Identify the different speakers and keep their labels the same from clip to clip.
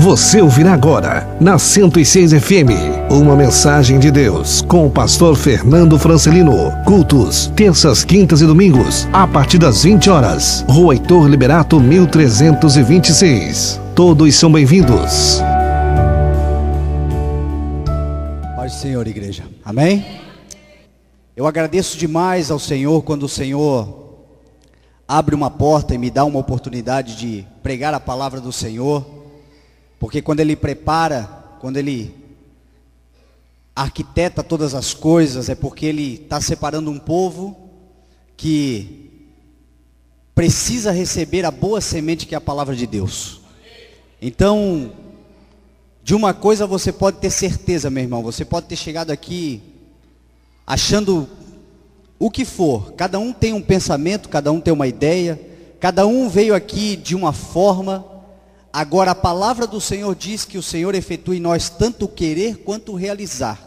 Speaker 1: Você ouvirá agora, na 106 FM, uma mensagem de Deus, com o pastor Fernando Francelino. Cultos, terças, quintas e domingos, a partir das 20 horas. Rua Heitor Liberato, 1326. Todos são bem-vindos.
Speaker 2: Paz do Senhor, igreja. Amém? Eu agradeço demais ao Senhor quando o Senhor abre uma porta e me dá uma oportunidade de pregar a palavra do Senhor. Porque quando Ele prepara, quando Ele arquiteta todas as coisas, é porque Ele está separando um povo que precisa receber a boa semente que é a palavra de Deus. Então, de uma coisa você pode ter certeza, meu irmão, você pode ter chegado aqui achando o que for, cada um tem um pensamento, cada um tem uma ideia, cada um veio aqui de uma forma. Agora a palavra do Senhor diz que o Senhor efetua em nós tanto o querer quanto o realizar.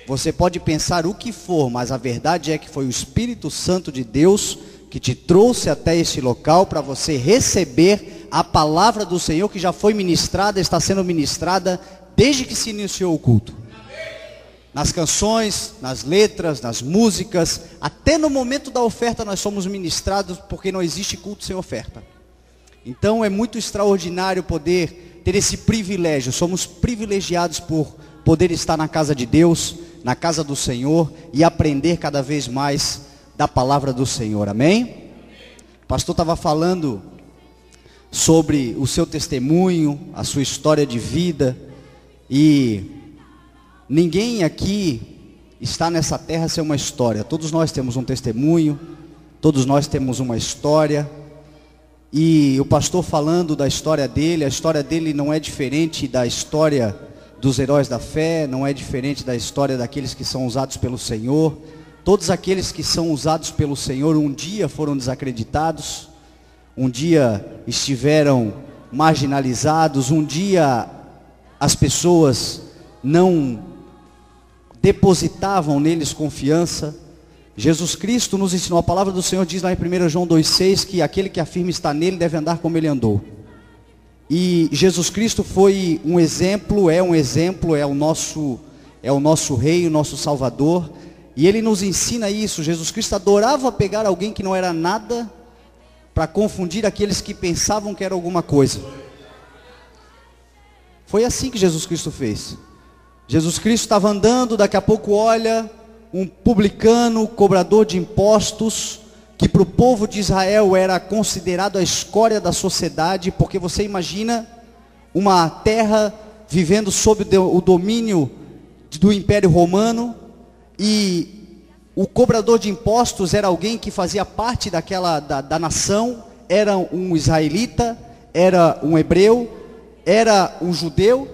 Speaker 2: Você pode pensar o que for, mas a verdade é que foi o Espírito Santo de Deus que te trouxe até esse local para você receber a palavra do Senhor que já foi ministrada, está sendo ministrada desde que se iniciou o culto. Nas canções, nas letras, nas músicas, até no momento da oferta nós somos ministrados, porque não existe culto sem oferta. Então é muito extraordinário poder ter esse privilégio. Somos privilegiados por poder estar na casa de Deus, na casa do Senhor e aprender cada vez mais da palavra do Senhor. Amém? O pastor estava falando sobre o seu testemunho, a sua história de vida. E ninguém aqui está nessa terra sem uma história. Todos nós temos um testemunho, todos nós temos uma história. E o pastor falando da história dele, a história dele não é diferente da história dos heróis da fé, não é diferente da história daqueles que são usados pelo Senhor. Todos aqueles que são usados pelo Senhor um dia foram desacreditados, um dia estiveram marginalizados, um dia as pessoas não depositavam neles confiança. Jesus Cristo nos ensinou, a palavra do Senhor diz lá em 1 João 2,6 que aquele que afirma estar nele deve andar como ele andou. E Jesus Cristo foi um exemplo, é o nosso rei, o nosso salvador. E ele nos ensina isso. Jesus Cristo adorava pegar alguém que não era nada para confundir aqueles que pensavam que era alguma coisa. Foi assim que Jesus Cristo fez. Jesus Cristo estava andando, daqui a pouco olha um publicano, cobrador de impostos, que para o povo de Israel era considerado a escória da sociedade, porque você imagina uma terra vivendo sob o domínio do Império Romano, e o cobrador de impostos era alguém que fazia parte da nação, era um israelita, era um hebreu, era um judeu,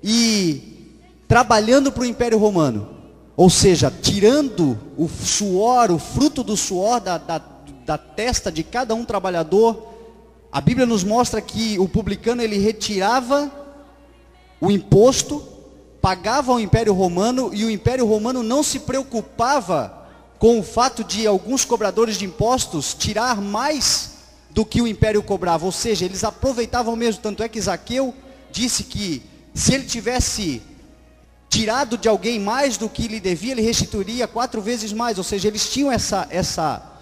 Speaker 2: e trabalhando para o Império Romano. Ou seja, tirando o suor, o fruto do suor da testa de cada um trabalhador. A Bíblia nos mostra que o publicano ele retirava o imposto, pagava ao Império Romano, e o Império Romano não se preocupava com o fato de alguns cobradores de impostos tirar mais do que o Império cobrava. Ou seja, eles aproveitavam mesmo, tanto é que Zaqueu disse que se ele tivesse tirado de alguém mais do que lhe devia, ele restituiria 4 vezes mais. Ou seja, eles tinham essa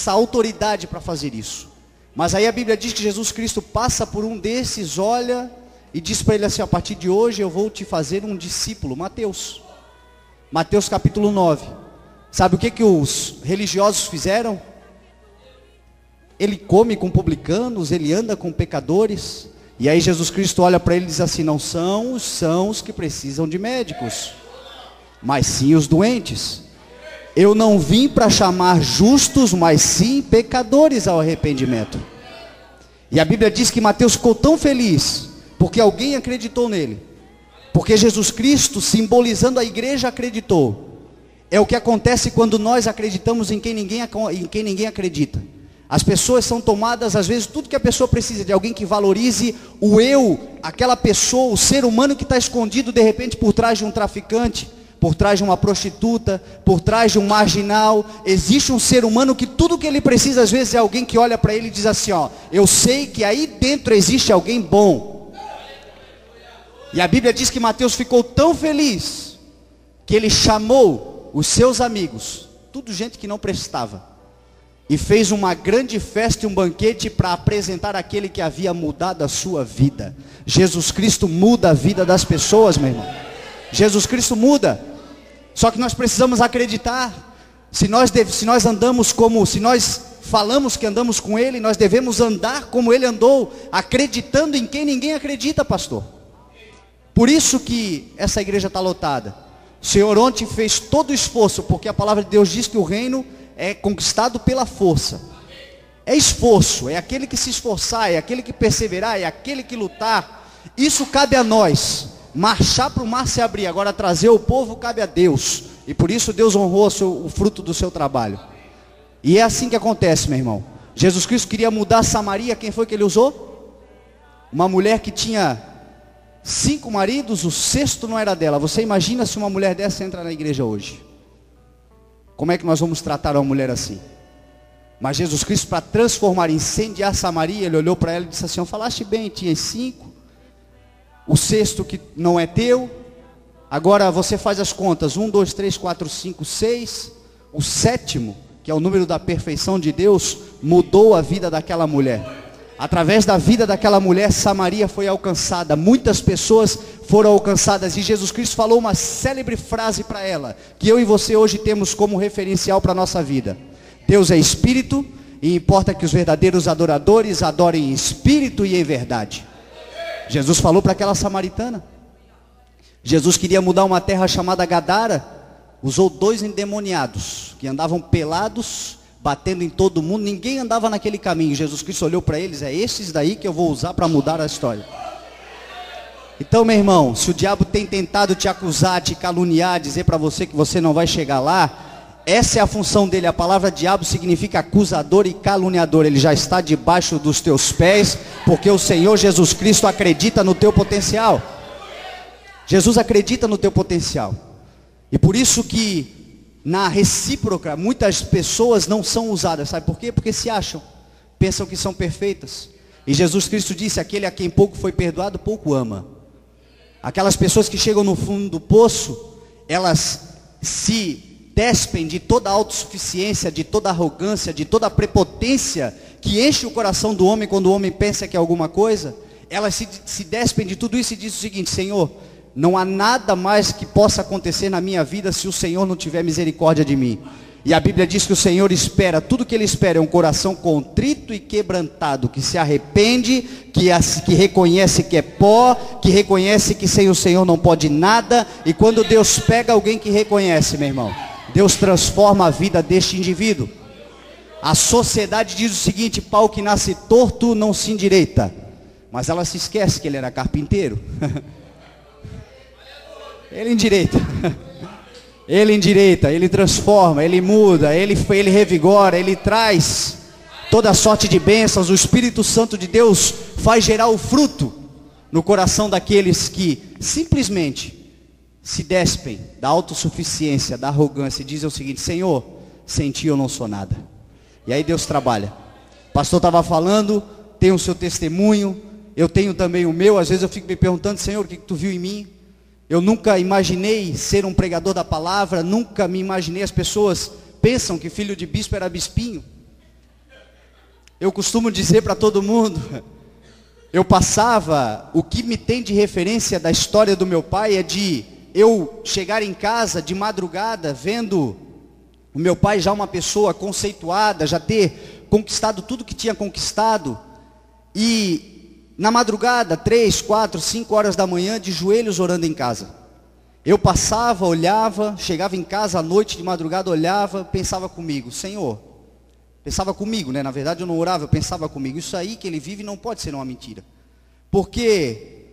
Speaker 2: autoridade para fazer isso. Mas aí a Bíblia diz que Jesus Cristo passa por um desses, olha e diz para ele assim: a partir de hoje eu vou te fazer um discípulo. Mateus capítulo 9. Sabe o que os religiosos fizeram? Ele come com publicanos, ele anda com pecadores. E aí Jesus Cristo olha para ele e diz assim: não são os que precisam de médicos, mas sim os doentes. Eu não vim para chamar justos, mas sim pecadores ao arrependimento. E a Bíblia diz que Mateus ficou tão feliz, porque alguém acreditou nele. Porque Jesus Cristo, simbolizando a igreja, acreditou. É o que acontece quando nós acreditamos em quem ninguém acredita. As pessoas são tomadas, às vezes, tudo que a pessoa precisa de alguém que valorize o eu, aquela pessoa, o ser humano que está escondido de repente por trás de um traficante, por trás de uma prostituta, por trás de um marginal, existe um ser humano que tudo que ele precisa às vezes é alguém que olha para ele e diz assim, ó, eu sei que aí dentro existe alguém bom. E a Bíblia diz que Mateus ficou tão feliz, que ele chamou os seus amigos, tudo gente que não prestava, e fez uma grande festa e um banquete para apresentar aquele que havia mudado a sua vida. Jesus Cristo muda a vida das pessoas, meu irmão. Jesus Cristo muda. Só que nós precisamos acreditar. Se nós falamos que andamos com Ele, nós devemos andar como Ele andou, acreditando em quem ninguém acredita, pastor. Por isso que essa igreja está lotada. O Senhor ontem fez todo o esforço, porque a palavra de Deus diz que o reino é conquistado pela força. É esforço, é aquele que se esforçar, é aquele que perseverar, é aquele que lutar. Isso cabe a nós. Marchar para o mar se abrir, agora trazer o povo cabe a Deus. E por isso Deus honrou o fruto do seu trabalho. E é assim que acontece, meu irmão. Jesus Cristo queria mudar Samaria, quem foi que ele usou? Uma mulher que tinha 5 maridos, o 6º não era dela. Você imagina se uma mulher dessa entra na igreja hoje? Como é que nós vamos tratar uma mulher assim? Mas Jesus Cristo, para transformar, incendiar Samaria, ele olhou para ela e disse assim, falaste bem, tinha 5, o 6º que não é teu, agora você faz as contas, 1, 2, 3, 4, 5, 6, o 7º, que é o número da perfeição de Deus, mudou a vida daquela mulher. Através da vida daquela mulher, Samaria foi alcançada, muitas pessoas foram alcançadas, e Jesus Cristo falou uma célebre frase para ela, que eu e você hoje temos como referencial para a nossa vida. Deus é espírito, e importa que os verdadeiros adoradores adorem em espírito e em verdade. Jesus falou para aquela samaritana. Jesus queria mudar uma terra chamada Gadara, usou 2 endemoniados, que andavam pelados, batendo em todo mundo, ninguém andava naquele caminho. Jesus Cristo olhou para eles, é esses daí que eu vou usar para mudar a história. Então, meu irmão, se o diabo tem tentado te acusar, te caluniar, dizer para você que você não vai chegar lá, essa é a função dele. A palavra diabo significa acusador e caluniador. Ele já está debaixo dos teus pés, porque o Senhor Jesus Cristo acredita no teu potencial. Jesus acredita no teu potencial. E por isso que na recíproca, muitas pessoas não são usadas, sabe por quê? Porque se acham, pensam que são perfeitas. E Jesus Cristo disse, aquele a quem pouco foi perdoado, pouco ama. Aquelas pessoas que chegam no fundo do poço, elas se despem de toda a autossuficiência, de toda a arrogância, de toda a prepotência, que enche o coração do homem quando o homem pensa que é alguma coisa. Elas se despem de tudo isso e dizem o seguinte, Senhor, não há nada mais que possa acontecer na minha vida se o Senhor não tiver misericórdia de mim. E a Bíblia diz que o Senhor espera, tudo que Ele espera é um coração contrito e quebrantado, que se arrepende, que reconhece que é pó, que reconhece que sem o Senhor não pode nada. E quando Deus pega alguém que reconhece, meu irmão, Deus transforma a vida deste indivíduo. A sociedade diz o seguinte, pau que nasce torto não se endireita. Mas ela se esquece que ele era carpinteiro. Ele endireita, ele transforma, ele muda, ele revigora, ele traz toda a sorte de bênçãos. O Espírito Santo de Deus faz gerar o fruto no coração daqueles que simplesmente se despem da autossuficiência, da arrogância e dizem o seguinte, Senhor, sem ti eu não sou nada. E aí Deus trabalha. O pastor estava falando, tem o seu testemunho, eu tenho também o meu. Às vezes eu fico me perguntando, Senhor, o que tu viu em mim? Eu nunca imaginei ser um pregador da palavra, nunca me imaginei. As pessoas pensam que filho de bispo era bispinho. Eu costumo dizer para todo mundo, eu passava, o que me tem de referência da história do meu pai é de eu chegar em casa de madrugada, vendo o meu pai já uma pessoa conceituada, já ter conquistado tudo que tinha conquistado, e na madrugada, 3, 4, 5 horas da manhã, de joelhos orando em casa. Eu passava, olhava, chegava em casa à noite, de madrugada, olhava, pensava comigo, Senhor, pensava comigo, né? Na verdade eu não orava, eu pensava comigo, isso aí que ele vive não pode ser uma mentira. Porque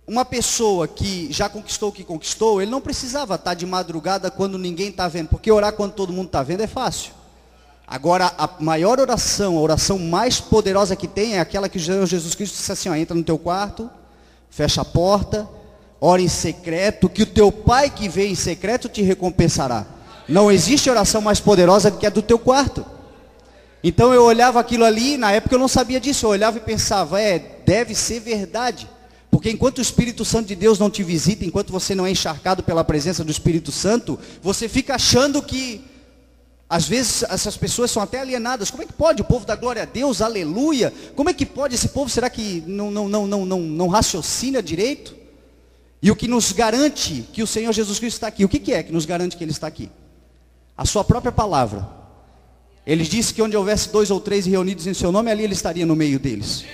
Speaker 2: uma pessoa que já conquistou o que conquistou, ele não precisava estar de madrugada quando ninguém está vendo, porque orar quando todo mundo está vendo é fácil. Agora, a maior oração, a oração mais poderosa que tem é aquela que Jesus Cristo disse assim, ó, entra no teu quarto, fecha a porta, ora em secreto, que o teu pai que vê em secreto te recompensará. Não existe oração mais poderosa do que a do teu quarto. Então eu olhava aquilo ali, na época eu não sabia disso, eu olhava e pensava, deve ser verdade. Porque enquanto o Espírito Santo de Deus não te visita, enquanto você não é encharcado pela presença do Espírito Santo, você fica achando que, às vezes, essas pessoas são até alienadas. Como é que pode? O povo da glória a Deus, aleluia. Como é que pode esse povo? Será que não raciocina direito? E o que nos garante que o Senhor Jesus Cristo está aqui? O que é que nos garante que Ele está aqui? A sua própria palavra. Ele disse que onde houvesse 2 ou 3 reunidos em seu nome, ali Ele estaria no meio deles.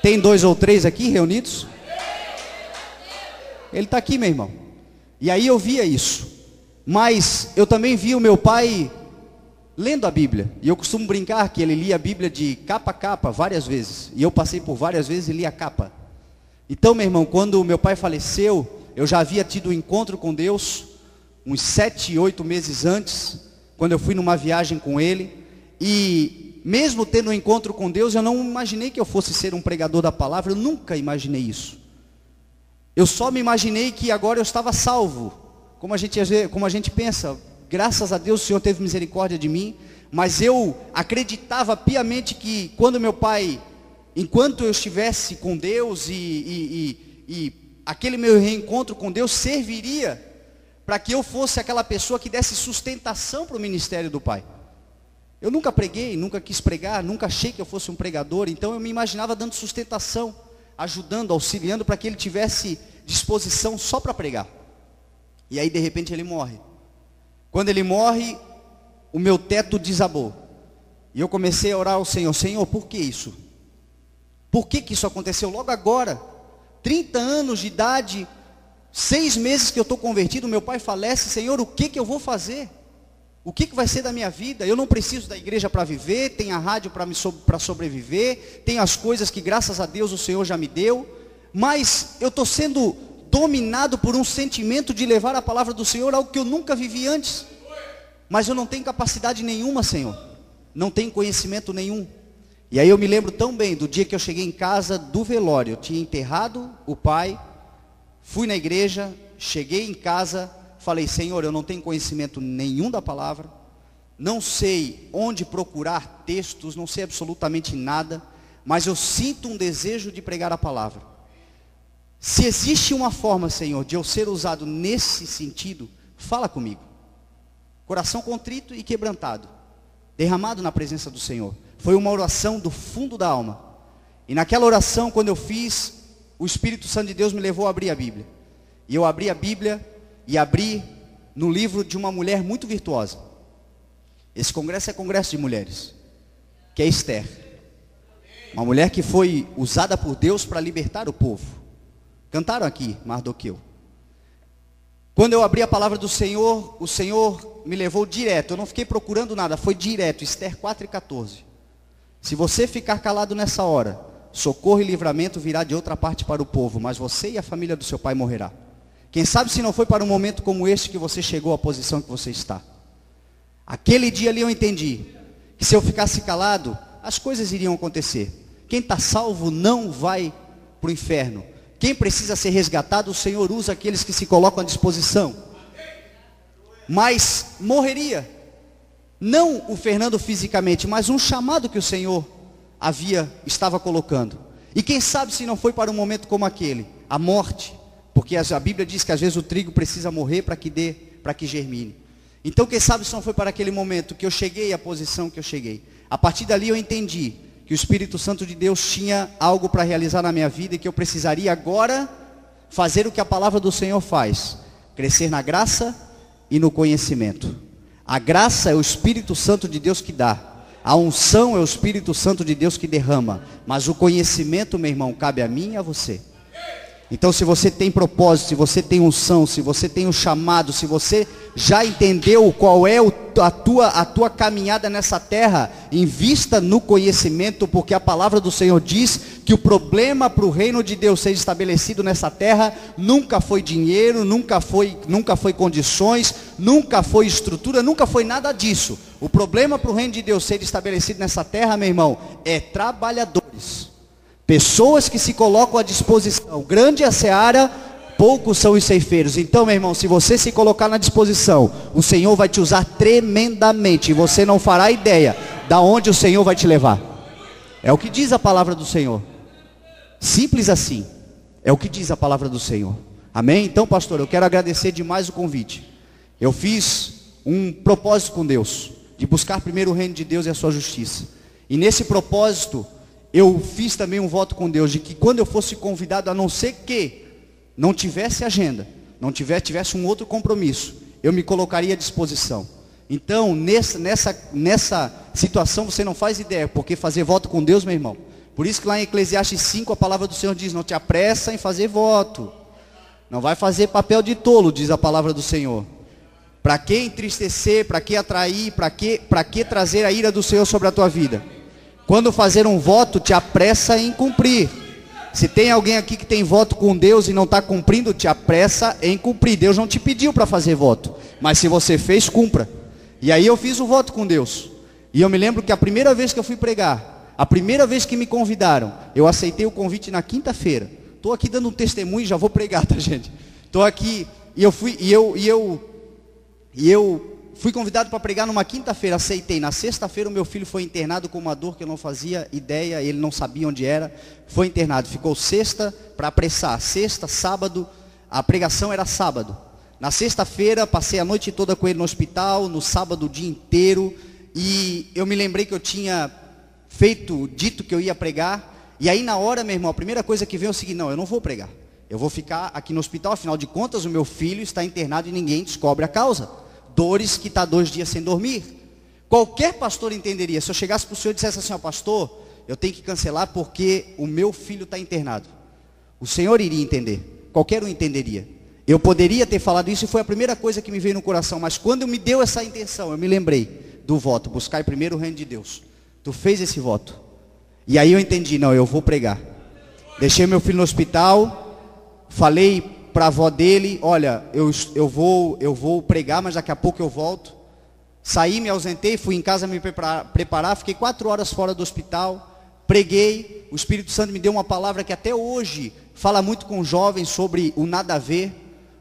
Speaker 2: Tem 2 ou 3 aqui reunidos? Ele está aqui, meu irmão. E aí eu via isso. Mas eu também vi o meu pai lendo a Bíblia. E eu costumo brincar que ele lia a Bíblia de capa a capa várias vezes. E eu passei por várias vezes e li a capa. Então, meu irmão, quando o meu pai faleceu, eu já havia tido um encontro com Deus uns 7, 8 meses antes, quando eu fui numa viagem com ele. E mesmo tendo um encontro com Deus, eu não imaginei que eu fosse ser um pregador da palavra. Eu nunca imaginei isso. Eu só me imaginei que agora eu estava salvo. Como a gente pensa, graças a Deus o Senhor teve misericórdia de mim. Mas eu acreditava piamente que quando meu pai, enquanto eu estivesse com Deus e aquele meu reencontro com Deus serviria para que eu fosse aquela pessoa que desse sustentação para o ministério do Pai. Eu nunca preguei, nunca quis pregar, nunca achei que eu fosse um pregador. Então eu me imaginava dando sustentação, ajudando, auxiliando para que ele tivesse disposição só para pregar. E aí de repente ele morre. Quando ele morre, o meu teto desabou. E eu comecei a orar ao Senhor: Senhor, por que isso? Por que isso aconteceu logo agora? 30 anos de idade, 6 meses que eu estou convertido, meu pai falece. Senhor, o que eu vou fazer? O que vai ser da minha vida? Eu não preciso da igreja para viver, tem a rádio para sobreviver, tem as coisas que graças a Deus o Senhor já me deu, mas eu estou sendo dominado por um sentimento de levar a palavra do Senhor, algo que eu nunca vivi antes. Mas eu não tenho capacidade nenhuma, Senhor, não tenho conhecimento nenhum. E aí eu me lembro tão bem do dia que eu cheguei em casa do velório. Eu tinha enterrado o pai, fui na igreja, cheguei em casa, falei: Senhor, eu não tenho conhecimento nenhum da palavra, não sei onde procurar textos, não sei absolutamente nada, mas eu sinto um desejo de pregar a palavra. Se existe uma forma, Senhor, de eu ser usado nesse sentido, fala comigo. Coração contrito e quebrantado, derramado na presença do Senhor. Foi uma oração do fundo da alma. E naquela oração, quando eu fiz, o Espírito Santo de Deus me levou a abrir a Bíblia. E eu abri a Bíblia e abri no livro de uma mulher muito virtuosa. Esse congresso é congresso de mulheres, que é Esther. Uma mulher que foi usada por Deus para libertar o povo. Cantaram aqui, Mardoqueu. Quando eu abri a palavra do Senhor, o Senhor me levou direto. Eu não fiquei procurando nada, foi direto. Esther 4:14. Se você ficar calado nessa hora, socorro e livramento virá de outra parte para o povo, mas você e a família do seu pai morrerá. Quem sabe se não foi para um momento como este que você chegou à posição que você está. Aquele dia ali eu entendi que se eu ficasse calado, as coisas iriam acontecer. Quem está salvo não vai para o inferno. Quem precisa ser resgatado, o Senhor usa aqueles que se colocam à disposição. Mas morreria. Não o Fernando fisicamente, mas um chamado que o Senhor estava colocando. E quem sabe se não foi para um momento como aquele, a morte. Porque a Bíblia diz que às vezes o trigo precisa morrer para que germine. Então quem sabe se não foi para aquele momento que eu cheguei à posição que eu cheguei. A partir dali eu entendi que o Espírito Santo de Deus tinha algo para realizar na minha vida e que eu precisaria agora fazer o que a palavra do Senhor faz: crescer na graça e no conhecimento. A graça é o Espírito Santo de Deus que dá. A unção é o Espírito Santo de Deus que derrama. Mas o conhecimento, meu irmão, cabe a mim e a você. Então se você tem propósito, se você tem unção, se você tem um chamado, se você já entendeu qual é a tua caminhada nessa terra, invista no conhecimento, porque a palavra do Senhor diz que o problema para o reino de Deus ser estabelecido nessa terra nunca foi dinheiro, nunca foi condições, nunca foi estrutura, nunca foi nada disso. O problema para o reino de Deus ser estabelecido nessa terra, meu irmão, é trabalhadores. Pessoas que se colocam à disposição. Grande é a seara, poucos são os ceifeiros. Então, meu irmão, se você se colocar na disposição, o Senhor vai te usar tremendamente, e você não fará ideia da onde o Senhor vai te levar. É o que diz a palavra do Senhor. Simples assim. É o que diz a palavra do Senhor. Amém? Então, pastor, eu quero agradecer demais o convite. Eu fiz um propósito com Deus, de buscar primeiro o reino de Deus e a sua justiça. E nesse propósito, eu fiz também um voto com Deus, de que quando eu fosse convidado, a não ser que não tivesse agenda, não tivesse um outro compromisso, eu me colocaria à disposição. Então, nessa situação, você não faz ideia, porque fazer voto com Deus, meu irmão, por isso que lá em Eclesiastes 5, a palavra do Senhor diz, não te apressa em fazer voto, não vai fazer papel de tolo, diz a palavra do Senhor. Para que entristecer, para que atrair, para que trazer a ira do Senhor sobre a tua vida? Quando fazer um voto, te apressa em cumprir. Se tem alguém aqui que tem voto com Deus e não está cumprindo, te apressa em cumprir. Deus não te pediu para fazer voto, mas se você fez, cumpra. E aí eu fiz o voto com Deus. E eu me lembro que a primeira vez que eu fui pregar, a primeira vez que me convidaram, eu aceitei o convite na quinta-feira. Estou aqui dando um testemunho, já vou pregar, tá, gente? Estou aqui e eu fui convidado para pregar numa quinta-feira, aceitei. Na sexta-feira o meu filho foi internado com uma dor que eu não fazia ideia, ele não sabia onde era, foi internado. Ficou sexta para apressar, sexta, sábado, a pregação era sábado. Na sexta-feira passei a noite toda com ele no hospital, no sábado o dia inteiro, e eu me lembrei que eu tinha dito que eu ia pregar, e aí na hora, meu irmão, a primeira coisa que veio é o seguinte, não, eu não vou pregar, eu vou ficar aqui no hospital, afinal de contas o meu filho está internado e ninguém descobre a causa. Dores que está 2 dias sem dormir. Qualquer pastor entenderia. Se eu chegasse para o senhor e dissesse assim, ó, pastor, eu tenho que cancelar porque o meu filho está internado, o senhor iria entender, qualquer um entenderia. Eu poderia ter falado isso e foi a primeira coisa que me veio no coração, mas quando me deu essa intenção, eu me lembrei do voto, buscar primeiro o reino de Deus. Tu fez esse voto, e aí eu entendi, não, eu vou pregar. Deixei meu filho no hospital, falei para a avó dele, olha, eu vou pregar, mas daqui a pouco eu volto. Saí, me ausentei, fui em casa me preparar, fiquei 4 horas fora do hospital, preguei, o Espírito Santo me deu uma palavra que até hoje fala muito com jovens sobre o nada a ver,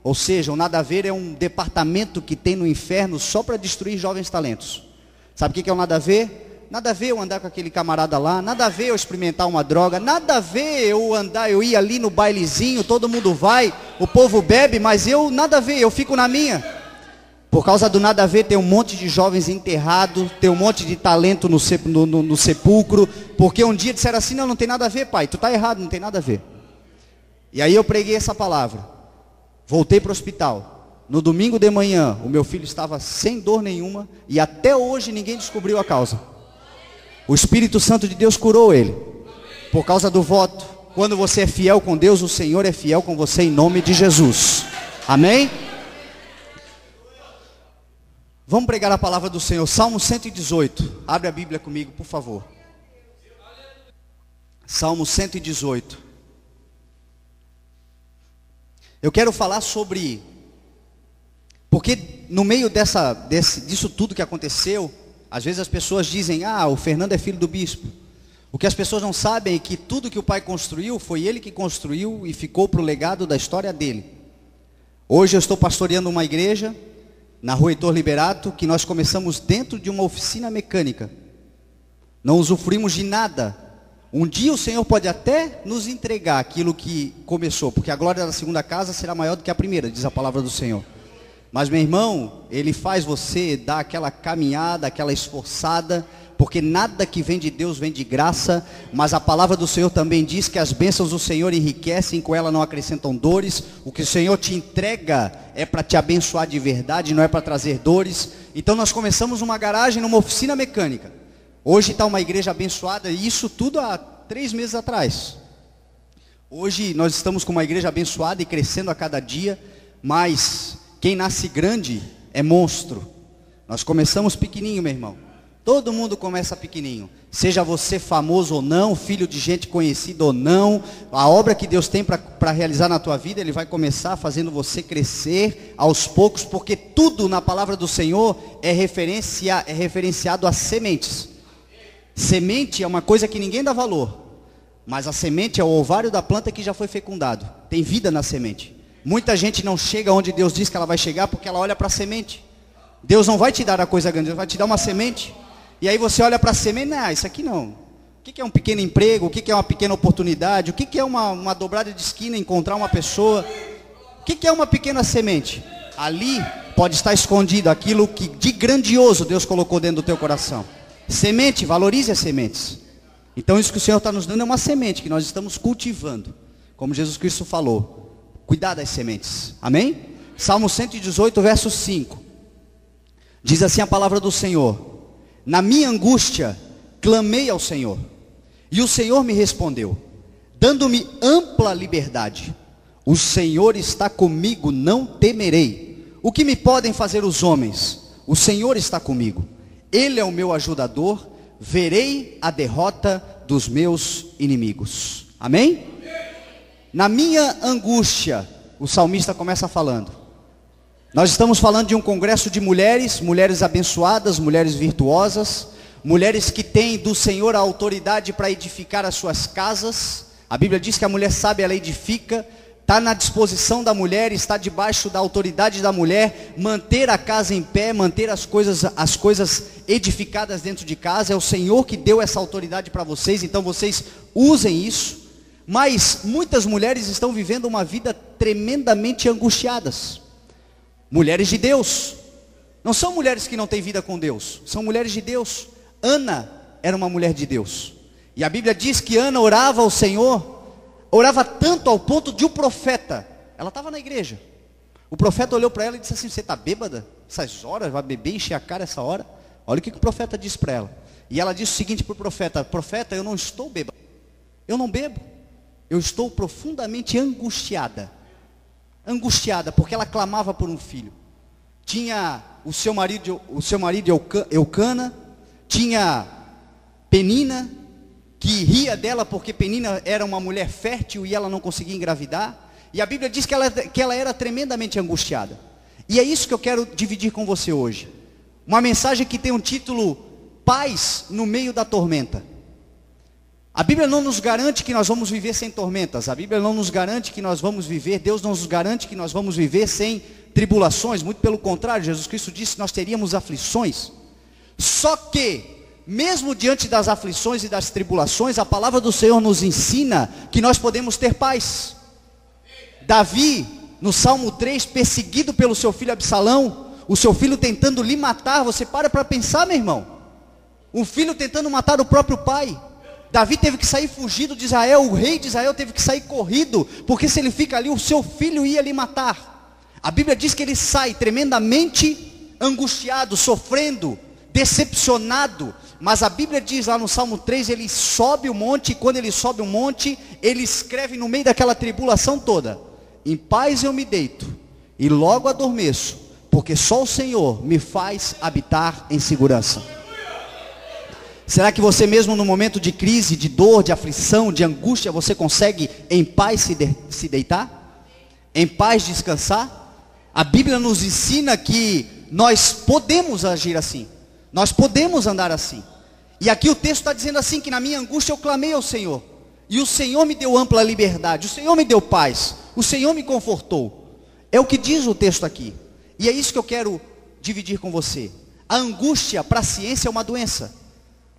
Speaker 2: ou seja, o nada a ver é um departamento que tem no inferno só para destruir jovens talentos. Sabe o que é o nada a ver? Nada a ver eu andar com aquele camarada lá, nada a ver eu experimentar uma droga, nada a ver eu ir ali no bailezinho, todo mundo vai, o povo bebe, mas nada a ver, eu fico na minha. Por causa do nada a ver, tem um monte de jovens enterrados, tem um monte de talento no sepulcro, porque um dia disseram assim, não tem nada a ver, pai, tu está errado, não tem nada a ver. E aí eu preguei essa palavra, voltei para o hospital. No domingo de manhã, o meu filho estava sem dor nenhuma, e até hoje ninguém descobriu a causa. O Espírito Santo de Deus curou ele, por causa do voto. Quando você é fiel com Deus, o Senhor é fiel com você em nome de Jesus. Amém? Vamos pregar a palavra do Senhor. Salmo 118. Abre a Bíblia comigo, por favor. Salmo 118. Eu quero falar sobre... Porque no meio disso tudo que aconteceu, às vezes as pessoas dizem, o Fernando é filho do bispo. O que as pessoas não sabem é que tudo que o pai construiu, foi ele que construiu e ficou para o legado da história dele. Hoje eu estou pastoreando uma igreja, na rua Heitor Liberato, que nós começamos dentro de uma oficina mecânica. Não usufruímos de nada. Um dia o Senhor pode até nos entregar aquilo que começou, porque a glória da segunda casa será maior do que a primeira, diz a palavra do Senhor. Mas meu irmão, ele faz você dar aquela caminhada, aquela esforçada, porque nada que vem de Deus vem de graça, mas a palavra do Senhor também diz que as bênçãos do Senhor enriquecem, com ela não acrescentam dores. O que o Senhor te entrega é para te abençoar de verdade, não é para trazer dores. Então nós começamos uma garagem, numa oficina mecânica. Hoje está uma igreja abençoada, e isso tudo há 3 meses atrás. Hoje nós estamos com uma igreja abençoada e crescendo a cada dia, mas... quem nasce grande é monstro. Nós começamos pequenininho, meu irmão. Todo mundo começa pequenininho. Seja você famoso ou não, filho de gente conhecida ou não, a obra que Deus tem para realizar na tua vida, Ele vai começar fazendo você crescer aos poucos, porque tudo na palavra do Senhor é referenciado a sementes. Semente é uma coisa que ninguém dá valor, mas a semente é o ovário da planta que já foi fecundado. Tem vida na semente. Muita gente não chega onde Deus diz que ela vai chegar porque ela olha para a semente. Deus não vai te dar a coisa grande, Deus vai te dar uma semente. E aí você olha para a semente, não, isso aqui não. O que é um pequeno emprego? O que é uma pequena oportunidade? O que é uma dobrada de esquina, encontrar uma pessoa? O que é uma pequena semente? Ali pode estar escondido aquilo que de grandioso Deus colocou dentro do teu coração. Semente, valorize as sementes. Então isso que o Senhor está nos dando é uma semente que nós estamos cultivando. Como Jesus Cristo falou, cuidar das sementes. Amém? Salmo 118, verso 5. Diz assim a palavra do Senhor: na minha angústia clamei ao Senhor, e o Senhor me respondeu, dando-me ampla liberdade. O Senhor está comigo, não temerei. O que me podem fazer os homens? O Senhor está comigo. Ele é o meu ajudador. Verei a derrota dos meus inimigos. Amém? Na minha angústia, o salmista começa falando. Nós estamos falando de um congresso de mulheres, mulheres abençoadas, mulheres virtuosas, mulheres que têm do Senhor a autoridade para edificar as suas casas. A Bíblia diz que a mulher sábia, ela edifica. Está na disposição da mulher, está debaixo da autoridade da mulher, manter a casa em pé, manter as coisas edificadas dentro de casa. É o Senhor que deu essa autoridade para vocês, então vocês usem isso. Mas muitas mulheres estão vivendo uma vida tremendamente angustiadas. Mulheres de Deus, não são mulheres que não têm vida com Deus, são mulheres de Deus. Ana era uma mulher de Deus, e a Bíblia diz que Ana orava ao Senhor, orava tanto ao ponto de o profeta, ela estava na igreja, o profeta olhou para ela e disse assim: você está bêbada? Essas horas, vai beber e encher a cara essa hora? Olha o que o profeta disse para ela. E ela disse o seguinte para o profeta: profeta, eu não estou bêbada, eu não bebo, eu estou profundamente angustiada, porque ela clamava por um filho. Tinha o seu marido Eucana, tinha Penina, que ria dela porque Penina era uma mulher fértil e ela não conseguia engravidar. E a Bíblia diz que ela era tremendamente angustiada. E é isso que eu quero dividir com você hoje. Uma mensagem que tem um título: Paz no meio da tormenta. A Bíblia não nos garante que nós vamos viver sem tormentas. A Bíblia não nos garante que nós vamos viver, Deus não nos garante que nós vamos viver sem tribulações. Muito pelo contrário, Jesus Cristo disse que nós teríamos aflições. Só que mesmo diante das aflições e das tribulações, a palavra do Senhor nos ensina que nós podemos ter paz. Davi, no Salmo 3, perseguido pelo seu filho Absalão, o seu filho tentando lhe matar. Você para pensar, meu irmão, um filho tentando matar o próprio pai. Davi teve que sair fugido de Israel, o rei de Israel teve que sair corrido, porque se ele fica ali, o seu filho ia lhe matar. A Bíblia diz que ele sai tremendamente angustiado, sofrendo, decepcionado. Mas a Bíblia diz lá no Salmo 3, ele sobe o monte, e quando ele sobe o monte, ele escreve no meio daquela tribulação toda: em paz eu me deito, e logo adormeço, porque só o Senhor me faz habitar em segurança. Será que você mesmo no momento de crise, de dor, de aflição, de angústia, você consegue em paz se deitar? Em paz descansar? A Bíblia nos ensina que nós podemos agir assim. Nós podemos andar assim. E aqui o texto está dizendo assim, que na minha angústia eu clamei ao Senhor, e o Senhor me deu ampla liberdade, o Senhor me deu paz, o Senhor me confortou. É o que diz o texto aqui. E é isso que eu quero dividir com você. A angústia para a ciência é uma doença.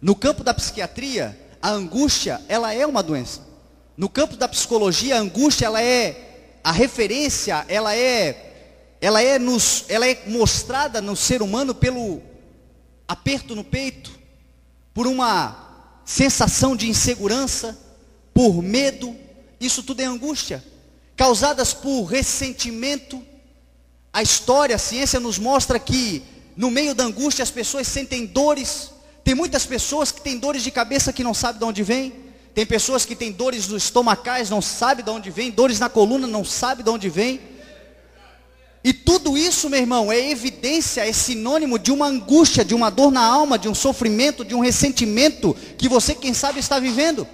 Speaker 2: No campo da psiquiatria, a angústia, ela é uma doença. No campo da psicologia, a angústia, ela é a referência, ela é mostrada no ser humano pelo aperto no peito, por uma sensação de insegurança, por medo. Isso tudo é angústia, causadas por ressentimento. A história, a ciência nos mostra que no meio da angústia as pessoas sentem dores. Tem muitas pessoas que têm dores de cabeça que não sabem de onde vem. Tem pessoas que têm dores estomacais, não sabem de onde vem. Dores na coluna, não sabem de onde vem. E tudo isso, meu irmão, é evidência, é sinônimo de uma angústia, de uma dor na alma, de um sofrimento, de um ressentimento que você, quem sabe, está vivendo.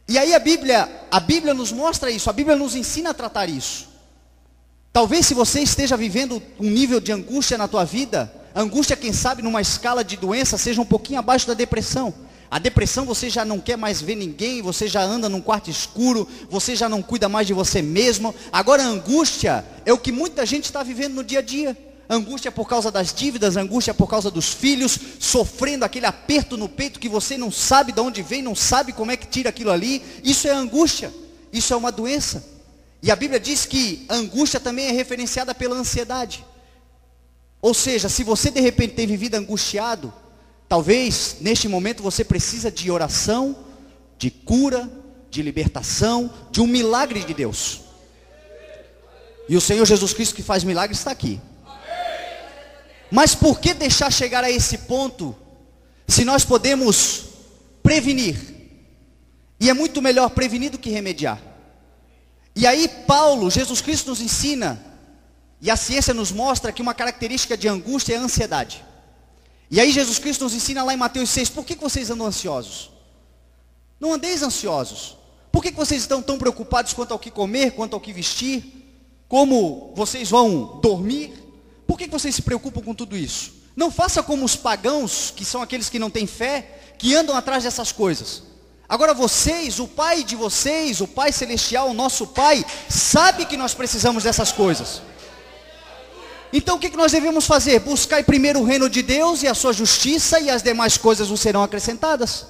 Speaker 2: E aí a Bíblia nos mostra isso, a Bíblia nos ensina a tratar isso. Talvez se você esteja vivendo um nível de angústia na tua vida, angústia, quem sabe, numa escala de doença, seja um pouquinho abaixo da depressão. A depressão, você já não quer mais ver ninguém, você já anda num quarto escuro, você já não cuida mais de você mesmo. Agora a angústia é o que muita gente está vivendo no dia a dia. Angústia por causa das dívidas, angústia por causa dos filhos, sofrendo aquele aperto no peito que você não sabe de onde vem, não sabe como é que tira aquilo ali. Isso é angústia, isso é uma doença. E a Bíblia diz que a angústia também é referenciada pela ansiedade. Ou seja, se você de repente tem vivido angustiado, talvez neste momento você precisa de oração, de cura, de libertação, de um milagre de Deus. E o Senhor Jesus Cristo, que faz milagres, está aqui. Mas por que deixar chegar a esse ponto, se nós podemos prevenir? E é muito melhor prevenir do que remediar. E aí Jesus Cristo nos ensina, e a ciência nos mostra que uma característica de angústia é a ansiedade. E aí Jesus Cristo nos ensina lá em Mateus 6, por que vocês andam ansiosos? Não andeis ansiosos. Por que vocês estão tão preocupados quanto ao que comer, quanto ao que vestir? Como vocês vão dormir? Por que vocês se preocupam com tudo isso? Não faça como os pagãos, que são aqueles que não têm fé, que andam atrás dessas coisas. Agora vocês, o Pai de vocês, o Pai Celestial, o nosso Pai, sabe que nós precisamos dessas coisas. Então o que nós devemos fazer? Buscar primeiro o reino de Deus e a sua justiça, e as demais coisas vos serão acrescentadas.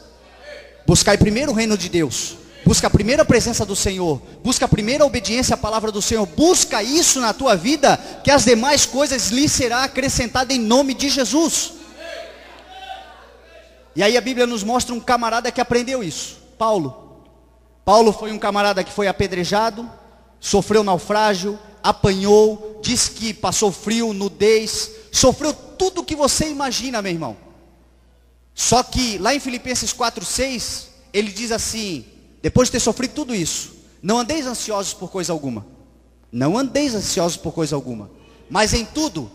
Speaker 2: Buscar primeiro o reino de Deus. Busca a primeira presença do Senhor, busca a primeira obediência à palavra do Senhor, busca isso na tua vida, que as demais coisas lhe será acrescentada em nome de Jesus. E aí a Bíblia nos mostra um camarada que aprendeu isso, Paulo. Paulo foi um camarada que foi apedrejado, sofreu naufrágio, apanhou, disse que passou frio, nudez, sofreu tudo o que você imagina, meu irmão. Só que lá em Filipenses 4:6, ele diz assim: depois de ter sofrido tudo isso, não andeis ansiosos por coisa alguma. Não andeis ansiosos por coisa alguma. Mas em tudo,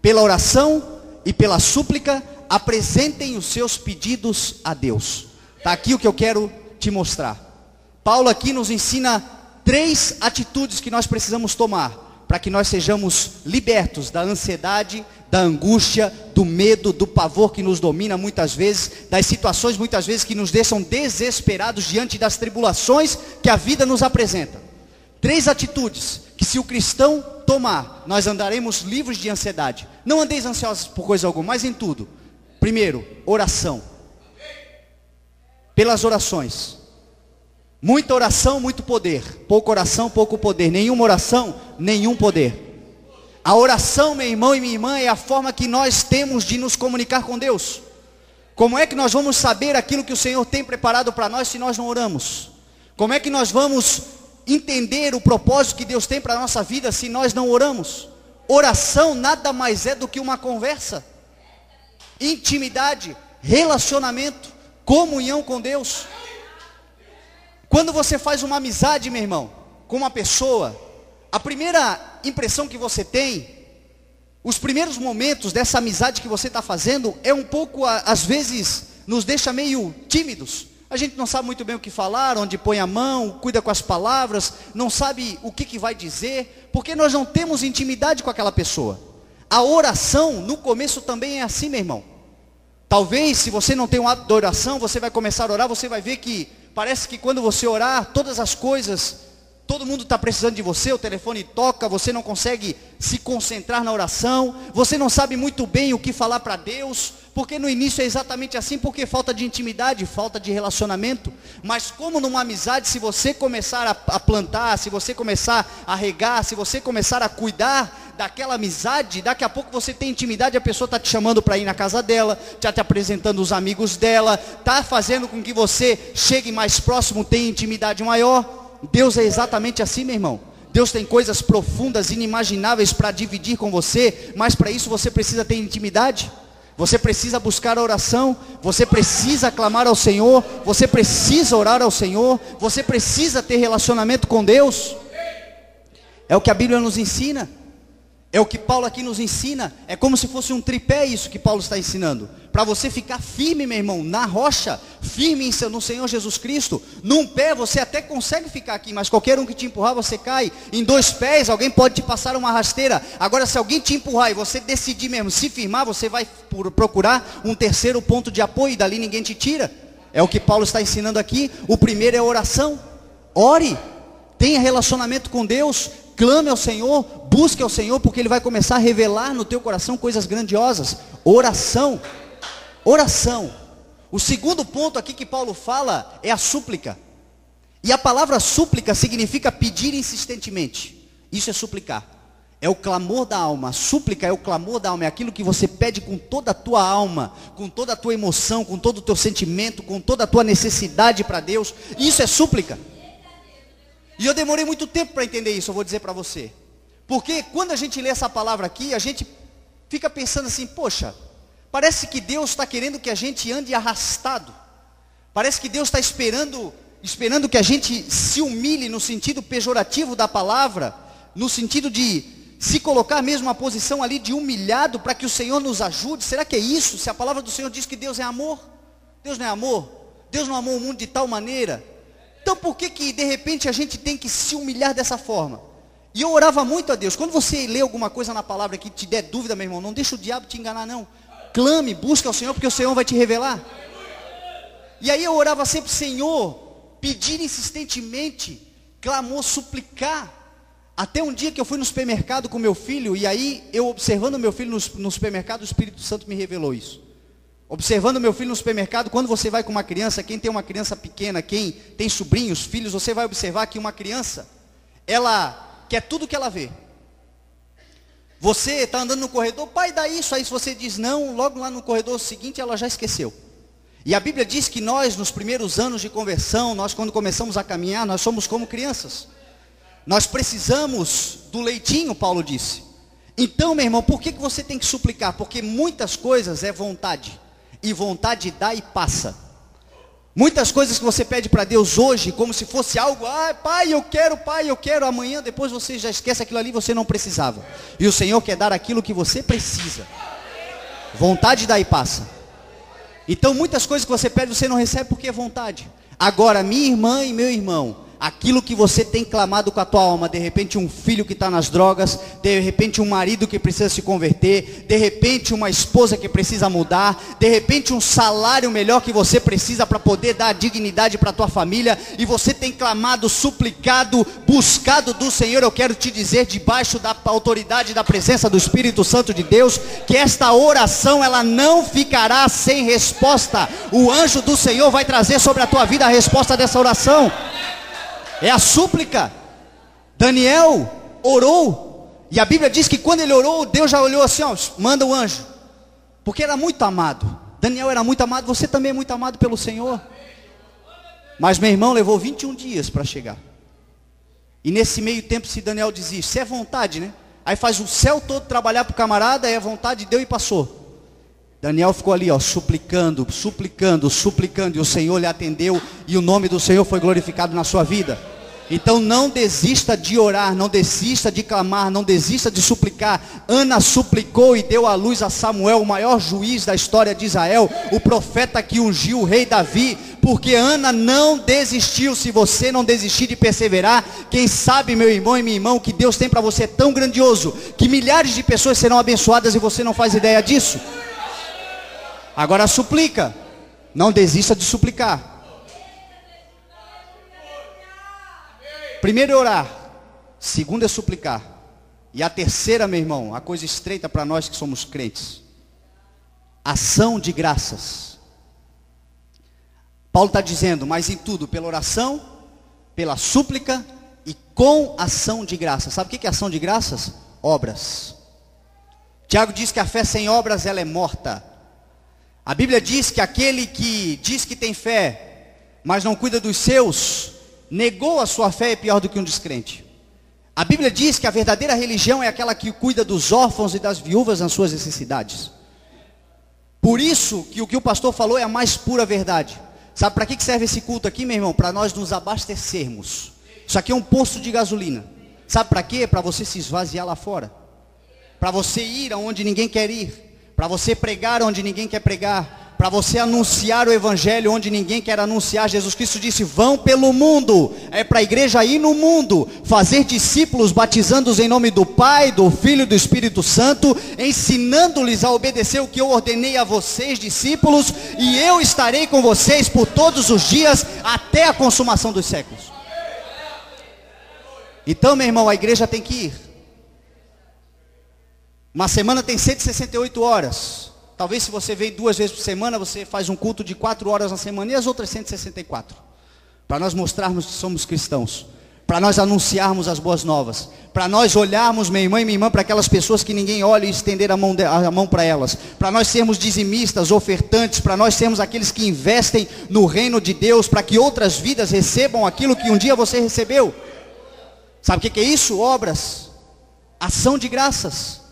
Speaker 2: pela oração e pela súplica, apresentem os seus pedidos a Deus. Está aqui o que eu quero te mostrar. Paulo aqui nos ensina 3 atitudes que nós precisamos tomar para que nós sejamos libertos da ansiedade, da angústia, do medo, do pavor que nos domina muitas vezes, das situações muitas vezes que nos deixam desesperados diante das tribulações que a vida nos apresenta. 3 atitudes que, se o cristão tomar, nós andaremos livres de ansiedade. Não andeis ansiosos por coisa alguma, mas em tudo. Primeiro, oração. Pelas orações. Muita oração, muito poder. Pouca oração, pouco poder. Nenhuma oração, nenhum poder. A oração, meu irmão e minha irmã, é a forma que nós temos de nos comunicar com Deus. Como é que nós vamos saber aquilo que o Senhor tem preparado para nós se nós não oramos? Como é que nós vamos entender o propósito que Deus tem para a nossa vida se nós não oramos? Oração nada mais é do que uma conversa, intimidade, relacionamento, comunhão com Deus. Quando você faz uma amizade, meu irmão, com uma pessoa, a primeira impressão que você tem, os primeiros momentos dessa amizade que você está fazendo, é um pouco, às vezes, nos deixa meio tímidos. A gente não sabe muito bem o que falar, onde põe a mão, cuida com as palavras, não sabe o que vai dizer, porque nós não temos intimidade com aquela pessoa. A oração, no começo também é assim, meu irmão. Talvez, se você não tem um hábito de oração, você vai começar a orar, você vai ver que parece que quando você orar, todas as coisas, todo mundo está precisando de você, o telefone toca, você não consegue se concentrar na oração, você não sabe muito bem o que falar para Deus, porque no início é exatamente assim, porque falta de intimidade, falta de relacionamento. Mas como numa amizade, se você começar a plantar, se você começar a regar, se você começar a cuidar daquela amizade, daqui a pouco você tem intimidade, a pessoa está te chamando para ir na casa dela, já te apresentando os amigos dela, está fazendo com que você chegue mais próximo, tenha intimidade maior. Deus é exatamente assim, meu irmão. Deus tem coisas profundas, inimagináveis para dividir com você, mas para isso você precisa ter intimidade. Você precisa buscar a oração, você precisa clamar ao Senhor, você precisa orar ao Senhor, você precisa ter relacionamento com Deus. É o que a Bíblia nos ensina. É o que Paulo aqui nos ensina. É como se fosse um tripé isso que Paulo está ensinando. Para você ficar firme, meu irmão, na rocha, firme no Senhor Jesus Cristo. Num pé você até consegue ficar aqui, mas qualquer um que te empurrar você cai. Em 2 pés alguém pode te passar uma rasteira. Agora se alguém te empurrar e você decidir mesmo se firmar, você vai procurar um terceiro ponto de apoio e dali ninguém te tira. É o que Paulo está ensinando aqui. O primeiro é a oração. Ore, tenha relacionamento com Deus, clame ao Senhor, busque ao Senhor, porque Ele vai começar a revelar no teu coração coisas grandiosas. Oração, oração. O segundo ponto aqui que Paulo fala é a súplica. E a palavra súplica significa pedir insistentemente. Isso é suplicar. É o clamor da alma. A súplica é o clamor da alma. É aquilo que você pede com toda a tua alma, com toda a tua emoção, com todo o teu sentimento, com toda a tua necessidade para Deus. Isso é súplica. E eu demorei muito tempo para entender isso, eu vou dizer para você. Porque quando a gente lê essa palavra aqui, a gente fica pensando assim, poxa, parece que Deus está querendo que a gente ande arrastado. Parece que Deus está esperando que a gente se humilhe no sentido pejorativo da palavra, no sentido de se colocar mesmo uma posição ali de humilhado para que o Senhor nos ajude. Será que é isso? Se a palavra do Senhor diz que Deus é amor, Deus não é amor, Deus não amou o mundo de tal maneira. Então por que de repente a gente tem que se humilhar dessa forma? E eu orava muito a Deus. Quando você lê alguma coisa na palavra que te der dúvida, meu irmão, não deixa o diabo te enganar não. Clame, busca ao Senhor, porque o Senhor vai te revelar. E aí eu orava sempre, Senhor, pedir insistentemente, clamor, suplicar. Até um dia que eu fui no supermercado com meu filho, e aí eu observando meu filho no supermercado, o Espírito Santo me revelou isso. Observando meu filho no supermercado, quando você vai com uma criança, quem tem uma criança pequena, quem tem sobrinhos, filhos, você vai observar que uma criança, ela quer tudo que ela vê. Você está andando no corredor, pai, dá isso, aí se você diz não, logo lá no corredor seguinte ela já esqueceu. E a Bíblia diz que nós, nos primeiros anos de conversão, nós quando começamos a caminhar, nós somos como crianças. Nós precisamos do leitinho, Paulo disse. Então, meu irmão, por que você tem que suplicar? Porque muitas coisas é vontade. E vontade dá e passa. Muitas coisas que você pede para Deus hoje, como se fosse algo, pai, eu quero, amanhã, depois você já esquece aquilo ali, você não precisava. E o Senhor quer dar aquilo que você precisa. Vontade dá e passa. Então, muitas coisas que você pede, você não recebe porque é vontade. Agora, minha irmã e meu irmão, aquilo que você tem clamado com a tua alma, de repente um filho que está nas drogas, de repente um marido que precisa se converter, de repente uma esposa que precisa mudar, de repente um salário melhor que você precisa para poder dar dignidade para a tua família, e você tem clamado, suplicado, buscado do Senhor. Eu quero te dizer, debaixo da autoridade da presença do Espírito Santo de Deus, que esta oração ela não ficará sem resposta. O anjo do Senhor vai trazer sobre a tua vida a resposta dessa oração. É a súplica. Daniel orou, e a Bíblia diz que quando ele orou, Deus já olhou assim, manda o anjo, porque era muito amado. Daniel era muito amado, você também é muito amado pelo Senhor. Mas meu irmão, levou 21 dias para chegar. E nesse meio tempo, se Daniel desiste, se é vontade, né? Aí faz o céu todo trabalhar para o camarada, é vontade, deu e passou. Daniel ficou ali, suplicando, e o Senhor lhe atendeu, e o nome do Senhor foi glorificado na sua vida. Então não desista de orar, não desista de clamar, não desista de suplicar. Ana suplicou e deu à luz a Samuel, o maior juiz da história de Israel, o profeta que ungiu o rei Davi, porque Ana não desistiu. Se você não desistir de perseverar, quem sabe, meu irmão e minha irmã, o que Deus tem para você é tão grandioso, que milhares de pessoas serão abençoadas e você não faz ideia disso. Agora suplica, não desista de suplicar. Primeiro é orar, segundo é suplicar, e a terceira, meu irmão, a coisa estreita para nós que somos crentes, ação de graças. Paulo está dizendo, mas em tudo, pela oração, pela súplica e com ação de graças. Sabe o que é ação de graças? Obras. Tiago diz que a fé sem obras ela é morta. A Bíblia diz que aquele que diz que tem fé, mas não cuida dos seus, negou a sua fé, é pior do que um descrente. A Bíblia diz que a verdadeira religião é aquela que cuida dos órfãos e das viúvas nas suas necessidades. Por isso que o pastor falou é a mais pura verdade. Sabe para que serve esse culto aqui, meu irmão? Para nós nos abastecermos. Isso aqui é um posto de gasolina. Sabe para quê? Para você se esvaziar lá fora. Para você ir aonde ninguém quer ir. Para você pregar onde ninguém quer pregar. para você anunciar o evangelho onde ninguém quer anunciar. Jesus Cristo disse: vão pelo mundo. É para a igreja ir no mundo, fazer discípulos, batizando-os em nome do Pai, do Filho e do Espírito Santo, ensinando-lhes a obedecer o que eu ordenei a vocês, discípulos, e eu estarei com vocês por todos os dias, até a consumação dos séculos. Então, meu irmão, a igreja tem que ir. Uma semana tem 168 horas. Talvez se você vem 2 vezes por semana, você faz um culto de 4 horas na semana, e as outras 164. Para nós mostrarmos que somos cristãos, para nós anunciarmos as boas novas, para nós olharmos, meu irmão e minha irmã, para aquelas pessoas que ninguém olha e estender a mão para elas, para nós sermos dizimistas, ofertantes, para nós sermos aqueles que investem no reino de Deus, para que outras vidas recebam aquilo que um dia você recebeu. Sabe o que é isso? Obras, ação de graças,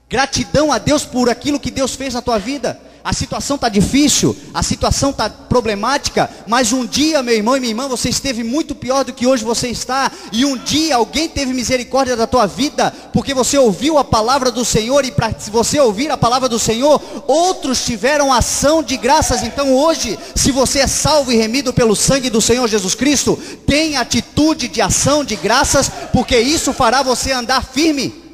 Speaker 2: gratidão a Deus por aquilo que Deus fez na tua vida. A situação está difícil, a situação está problemática, mas um dia, meu irmão e minha irmã, você esteve muito pior do que hoje você está, e um dia alguém teve misericórdia da tua vida, porque você ouviu a palavra do Senhor, e para você ouvir a palavra do Senhor, outros tiveram ação de graças. Então hoje, se você é salvo e remido pelo sangue do Senhor Jesus Cristo, tenha atitude de ação de graças, porque isso fará você andar firme.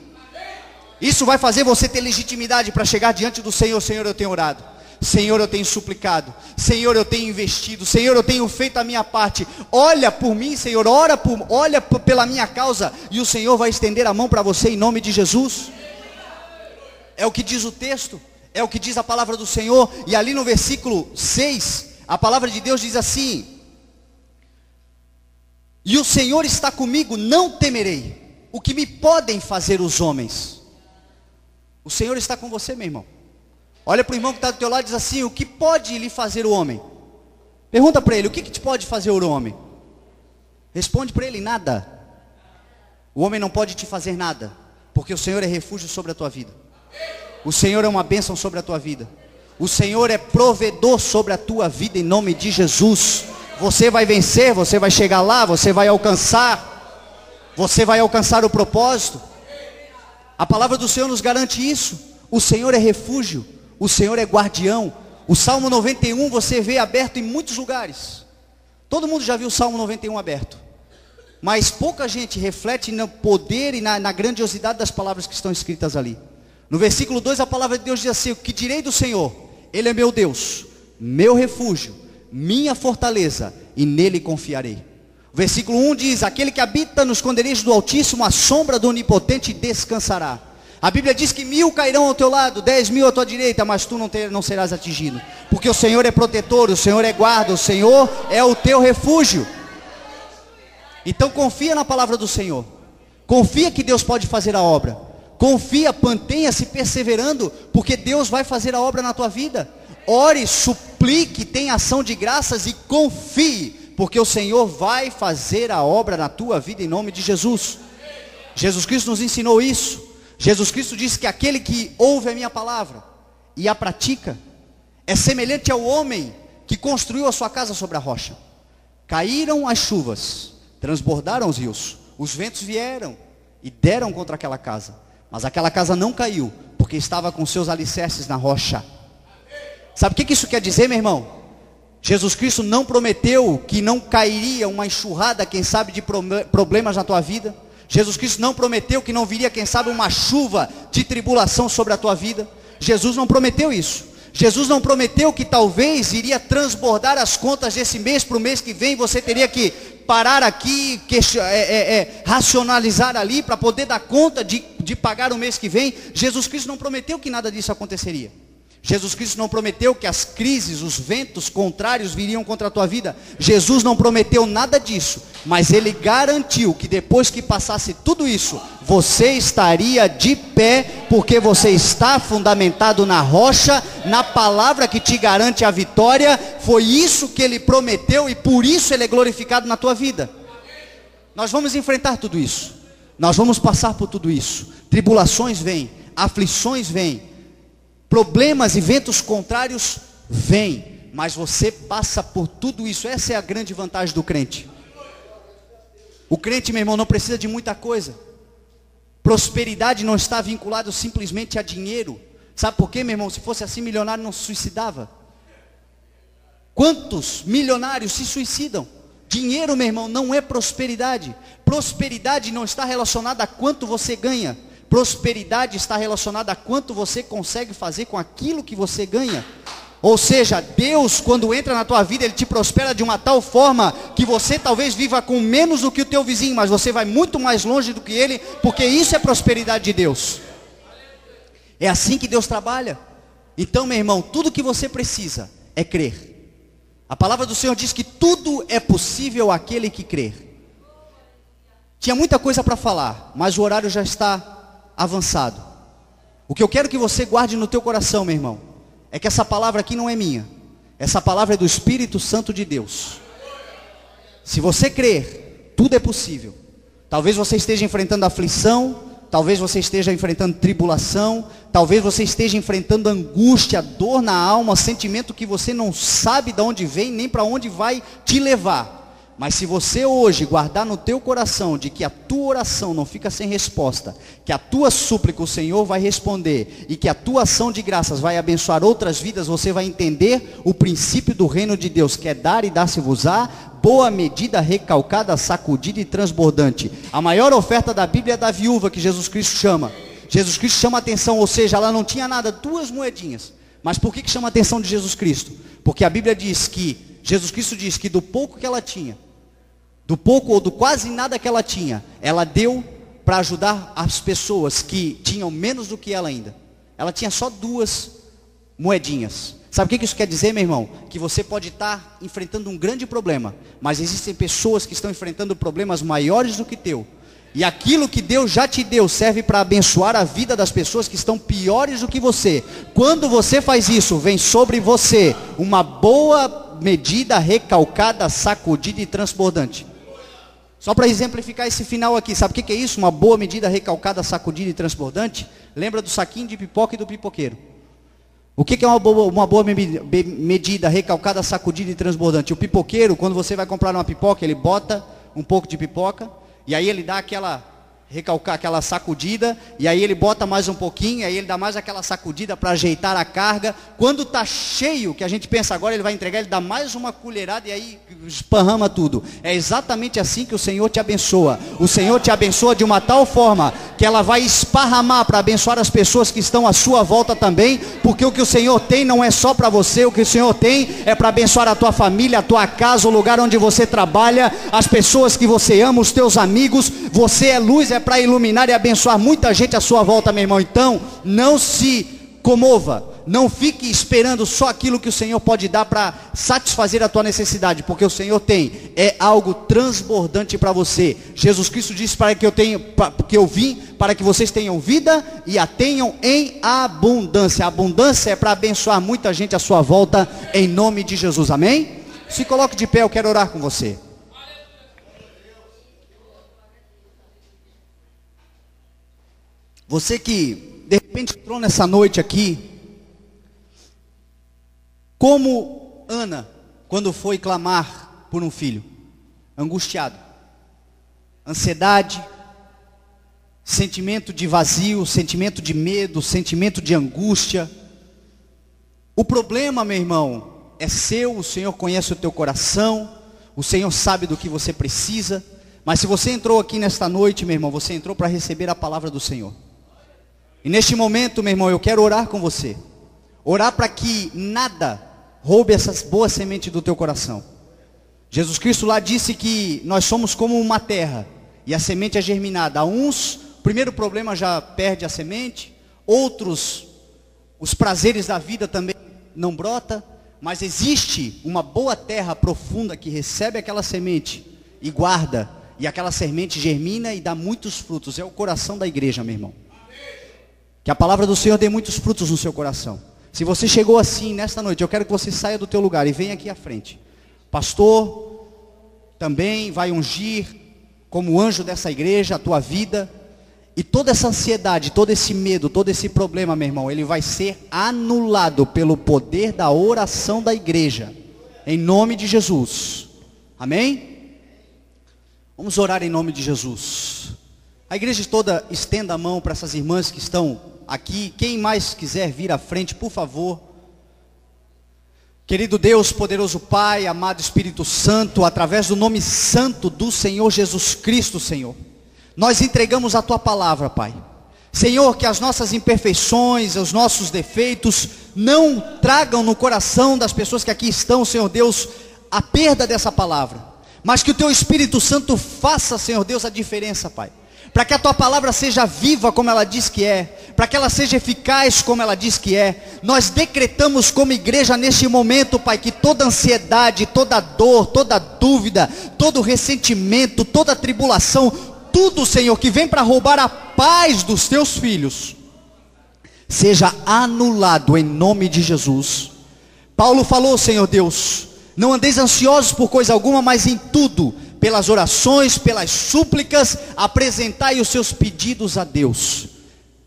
Speaker 2: Isso vai fazer você ter legitimidade para chegar diante do Senhor. Senhor, eu tenho orado. Senhor, eu tenho suplicado. Senhor, eu tenho investido. Senhor, eu tenho feito a minha parte. Olha por mim, Senhor. Olha pela minha causa. E o Senhor vai estender a mão para você em nome de Jesus. É o que diz o texto. É o que diz a palavra do Senhor. E ali no versículo 6, a palavra de Deus diz assim: e o Senhor está comigo, não temerei. O que me podem fazer os homens? O Senhor está com você, meu irmão. Olha para o irmão que está do teu lado e diz assim: o que pode lhe fazer o homem? Pergunta para ele: o que te pode fazer o homem? Responde para ele: nada. O homem não pode te fazer nada, porque o Senhor é refúgio sobre a tua vida. O Senhor é uma bênção sobre a tua vida. O Senhor é provedor sobre a tua vida, em nome de Jesus. Você vai vencer, você vai chegar lá, você vai alcançar o propósito. A palavra do Senhor nos garante isso. O Senhor é refúgio, o Senhor é guardião. O Salmo 91 você vê aberto em muitos lugares. Todo mundo já viu o Salmo 91 aberto, mas pouca gente reflete no poder e na grandiosidade das palavras que estão escritas ali. No versículo 2 a palavra de Deus diz assim: o que direi do Senhor? Ele é meu Deus, meu refúgio, minha fortaleza, e nele confiarei. O versículo 1 diz: aquele que habita no esconderijo do Altíssimo, a sombra do Onipotente descansará. A Bíblia diz que 1000 cairão ao teu lado, 10.000 à tua direita, mas tu não serás atingido, porque o Senhor é protetor, o Senhor é guarda, o Senhor é o teu refúgio. Então confia na palavra do Senhor, confia que Deus pode fazer a obra, confia, mantenha-se perseverando, porque Deus vai fazer a obra na tua vida. Ore, suplique, tenha ação de graças e confie, porque o Senhor vai fazer a obra na tua vida em nome de Jesus. Jesus Cristo nos ensinou isso. Jesus Cristo disse que aquele que ouve a minha palavra e a pratica é semelhante ao homem que construiu a sua casa sobre a rocha. Caíram as chuvas, transbordaram os rios, os ventos vieram e deram contra aquela casa, mas aquela casa não caiu, porque estava com seus alicerces na rocha. Sabe o que isso quer dizer, meu irmão? Jesus Cristo não prometeu que não cairia uma enxurrada, quem sabe, de problemas na tua vida. Jesus Cristo não prometeu que não viria, quem sabe, uma chuva de tribulação sobre a tua vida. Jesus não prometeu isso. Jesus não prometeu que talvez iria transbordar as contas desse mês para o mês que vem. Você teria que parar aqui, racionalizar ali para poder dar conta de pagar o mês que vem. Jesus Cristo não prometeu que nada disso aconteceria. Jesus Cristo não prometeu que as crises, os ventos contrários viriam contra a tua vida. Jesus não prometeu nada disso, mas Ele garantiu que depois que passasse tudo isso, você estaria de pé, porque você está fundamentado na rocha, na palavra que te garante a vitória. Foi isso que Ele prometeu e por isso Ele é glorificado na tua vida. Nós vamos enfrentar tudo isso, nós vamos passar por tudo isso. Tribulações vêm, aflições vêm, problemas e ventos contrários vêm, mas você passa por tudo isso. Essa é a grande vantagem do crente. O crente, meu irmão, não precisa de muita coisa. Prosperidade não está vinculado simplesmente a dinheiro. Sabe por quê, meu irmão? Se fosse assim, milionário não se suicidava. Quantos milionários se suicidam? Dinheiro, meu irmão, não é prosperidade. Prosperidade não está relacionada a quanto você ganha. Prosperidade está relacionada a quanto você consegue fazer com aquilo que você ganha. Ou seja, Deus, quando entra na tua vida, Ele te prospera de uma tal forma que você talvez viva com menos do que o teu vizinho, mas você vai muito mais longe do que ele, porque isso é prosperidade de Deus. É assim que Deus trabalha. Então, meu irmão, tudo que você precisa é crer. A palavra do Senhor diz que tudo é possível àquele que crer. Tinha muita coisa para falar, mas o horário já está avançado. O que eu quero que você guarde no teu coração, meu irmão, é que essa palavra aqui não é minha. Essa palavra é do Espírito Santo de Deus. Se você crer, tudo é possível. Talvez você esteja enfrentando aflição, talvez você esteja enfrentando tribulação, talvez você esteja enfrentando angústia, dor na alma, sentimento que você não sabe de onde vem, nem para onde vai te levar. Mas se você hoje guardar no teu coração de que a tua oração não fica sem resposta, que a tua súplica o Senhor vai responder, e que a tua ação de graças vai abençoar outras vidas, você vai entender o princípio do reino de Deus, que é dar e dar-se-vos-á, boa medida, recalcada, sacudida e transbordante. A maior oferta da Bíblia é da viúva, que Jesus Cristo chama. Jesus Cristo chama a atenção, ou seja, ela não tinha nada, 2 moedinhas. Mas por que chama a atenção de Jesus Cristo? Porque a Bíblia diz que, Jesus Cristo diz que do pouco que ela tinha, do pouco ou do quase nada que ela tinha, ela deu para ajudar as pessoas que tinham menos do que ela ainda. Ela tinha só 2 moedinhas. Sabe o que isso quer dizer, meu irmão? Que você pode estar enfrentando um grande problema, mas existem pessoas que estão enfrentando problemas maiores do que teu. E aquilo que Deus já te deu serve para abençoar a vida das pessoas que estão piores do que você. Quando você faz isso, vem sobre você uma boa medida, recalcada, sacudida e transbordante. Só para exemplificar esse final aqui, sabe o que é isso? Uma boa medida, recalcada, sacudida e transbordante? Lembra do saquinho de pipoca e do pipoqueiro. O que é uma boa medida, recalcada, sacudida e transbordante? O pipoqueiro, quando você vai comprar uma pipoca, ele bota um pouco de pipoca, e aí ele dá aquela sacudida, e aí ele bota mais um pouquinho, e aí ele dá mais aquela sacudida para ajeitar a carga. Quando está cheio, que a gente pensa agora, ele vai entregar, ele dá mais uma colherada e aí esparrama tudo. É exatamente assim que o Senhor te abençoa. O Senhor te abençoa de uma tal forma que ela vai esparramar para abençoar as pessoas que estão à sua volta também, porque o que o Senhor tem não é só para você, o que o Senhor tem é para abençoar a tua família, a tua casa, o lugar onde você trabalha, as pessoas que você ama, os teus amigos. Você é luz, é para iluminar e abençoar muita gente à sua volta, meu irmão. Então, não se comova, não fique esperando só aquilo que o Senhor pode dar para satisfazer a tua necessidade, porque o Senhor tem, é algo transbordante para você. Jesus Cristo disse para que eu vim para que vocês tenham vida e a tenham em abundância. A abundância é para abençoar muita gente à sua volta, em nome de Jesus, amém? Se coloque de pé, eu quero orar com você. Você que de repente entrou nessa noite aqui, como Ana, quando foi clamar por um filho, angustiado, ansiedade, sentimento de vazio, sentimento de medo, sentimento de angústia. O problema, meu irmão, é seu, o Senhor conhece o teu coração, o Senhor sabe do que você precisa, mas se você entrou aqui nesta noite, meu irmão, você entrou para receber a palavra do Senhor. E neste momento, meu irmão, eu quero orar com você. Orar para que nada roube essas boas sementes do teu coração. Jesus Cristo lá disse que nós somos como uma terra, e a semente é germinada. A uns, o primeiro problema já perde a semente, outros, os prazeres da vida também não brota, mas existe uma boa terra profunda que recebe aquela semente e guarda, e aquela semente germina e dá muitos frutos. É o coração da igreja, meu irmão. Que a palavra do Senhor dê muitos frutos no seu coração. Se você chegou assim nesta noite, eu quero que você saia do teu lugar e venha aqui à frente. Pastor também vai ungir como anjo dessa igreja a tua vida. E toda essa ansiedade, todo esse medo, todo esse problema, meu irmão, ele vai ser anulado pelo poder da oração da igreja. Em nome de Jesus. Amém? Vamos orar em nome de Jesus. A igreja toda estenda a mão para essas irmãs que estão aqui. Quem mais quiser vir à frente, por favor. Querido Deus, poderoso Pai, amado Espírito Santo, através do nome santo do Senhor Jesus Cristo, Senhor, nós entregamos a Tua palavra, Pai. Senhor, que as nossas imperfeições, os nossos defeitos, não tragam no coração das pessoas que aqui estão, Senhor Deus, a perda dessa palavra, mas que o Teu Espírito Santo faça, Senhor Deus, a diferença, Pai, para que a Tua palavra seja viva como ela diz que é, para que ela seja eficaz como ela diz que é. Nós decretamos como igreja neste momento, Pai, que toda ansiedade, toda dor, toda dúvida, todo ressentimento, toda tribulação, tudo, Senhor, que vem para roubar a paz dos Teus filhos, seja anulado em nome de Jesus. Paulo falou, Senhor Deus, não andeis ansiosos por coisa alguma, mas em tudo, pelas orações, pelas súplicas, apresentai os seus pedidos a Deus.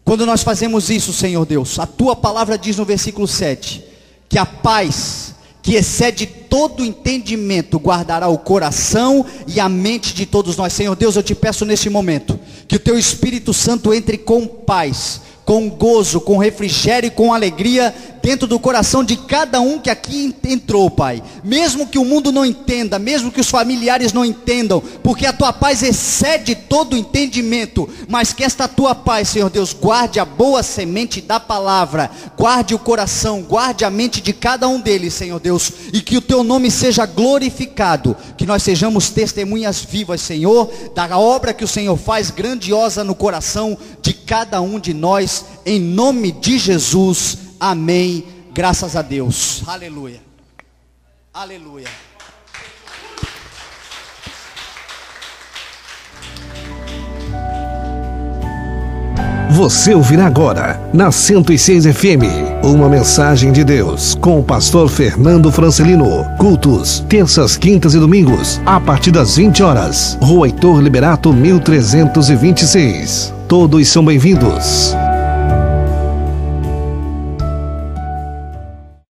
Speaker 2: Quando nós fazemos isso, Senhor Deus, a Tua palavra diz no versículo 7, que a paz, que excede todo entendimento, guardará o coração e a mente de todos nós. Senhor Deus, eu te peço neste momento, que o Teu Espírito Santo entre com paz, com gozo, com refrigério e com alegria dentro do coração de cada um que aqui entrou, Pai. Mesmo que o mundo não entenda, mesmo que os familiares não entendam, porque a Tua paz excede todo entendimento, mas que esta Tua paz, Senhor Deus, guarde a boa semente da palavra, guarde o coração, guarde a mente de cada um deles, Senhor Deus, e que o Teu nome seja glorificado, que nós sejamos testemunhas vivas, Senhor, da obra que o Senhor faz grandiosa no coração de cada um de nós, em nome de Jesus, amém, graças a Deus, aleluia, aleluia.
Speaker 1: Você ouvirá agora, na 106 FM, uma mensagem de Deus, com o pastor Fernando Francelino. Cultos, terças, quintas e domingos, a partir das 20 horas. Rua Heitor Liberato, 1326. Todos são bem-vindos.